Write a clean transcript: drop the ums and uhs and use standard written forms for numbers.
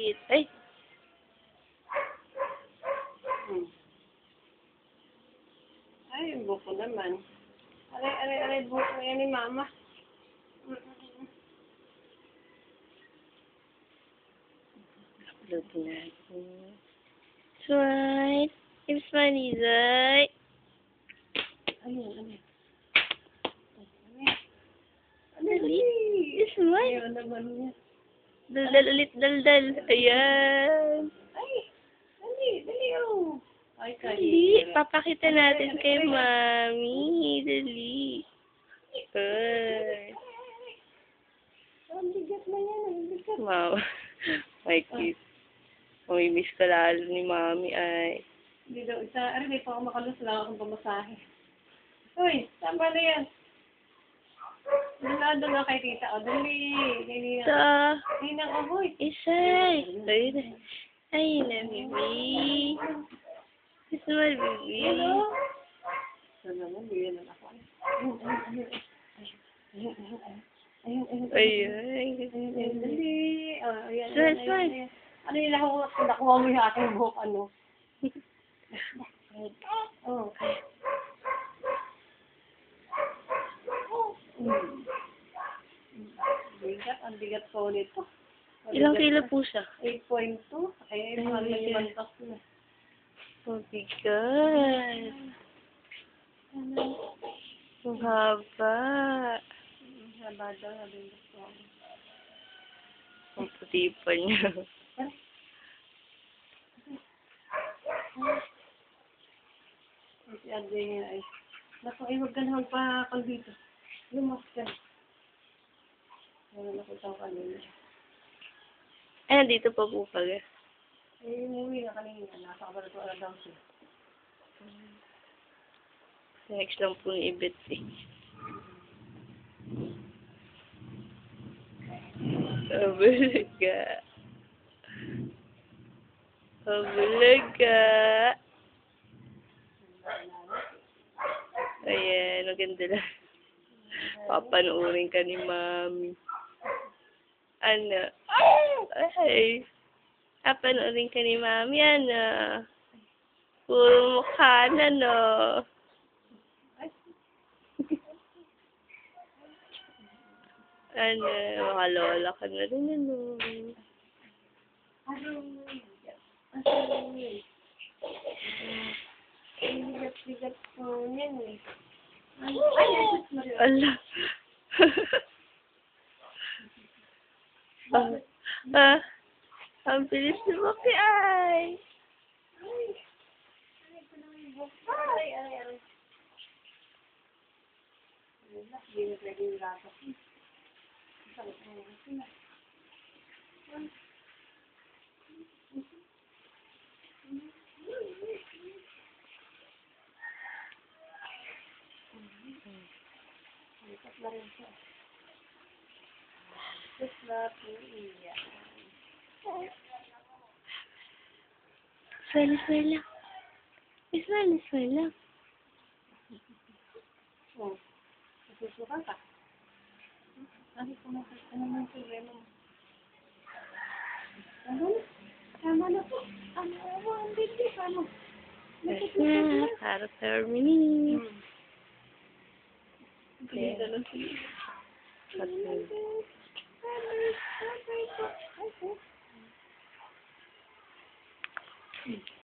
maliit. Ay! Ay, yung buko naman. Aray, buko yan ni Mama. Luto natin. Smile. Yung smiley, Zay. Ano? Dali. Yung smile. Ayaw naman niya. Daldal ulit, daldal. Ayan. Ay, dali, oh. Ay, Dali. Papakita natin kay Mami. Dali. Ay. Ang bigat na yan, ang bigat. Wow. My cute. Mamimiss ka lalo ni Mami ay. Hindi daw isa. Hindi pa ako makalus lang akong pamasahe. Uy, tama na yan. Doon na kay tita. O, dali. Sa Ninang ahoy. isay. Ayun na. Ayun na, baby. Gusto mo, baby? Hello? Saan naman, bigyan na ako. Ayun. Dali. Ayan. Smile. Ano yung nakuha mo yung aking buhok, ano? Oh, okay. Ang bigat po nito. Ilang kilo po siya? 8.2. Ay, mahal na yung mantas na. Oh, bigat. Ang haba. Haba daw, sabi ng doktor. Ang puti pa niya. Si Adre niya ay, naku, ay huwag ka na magpakal dito. Lumas ka. Wala na ko siyang kanina. Ay, nandito pa po pala. Eh, umuwi na kanina. Nasa kabalatuan na daw siya. Next lang po ni Ibet eh. Kabulaga. Kabulaga. Ayan, maganda lang. Papanoorin ka ni Mami. Ano? Ay. Papanoorin ka ni Mami, ano? Puro mukha na, no? Ano, makalola ka na rin, ano? Bigat po yan eh. Ala. Ang bilis ni Maki ay. Smile, smile lang. Smile, smile lang. Oh, susuka ka. Ano naman yung problema mo? Tama na po. Ang bilis, ano? Yes na, para sa Mini. Pinita lang siya. Okay.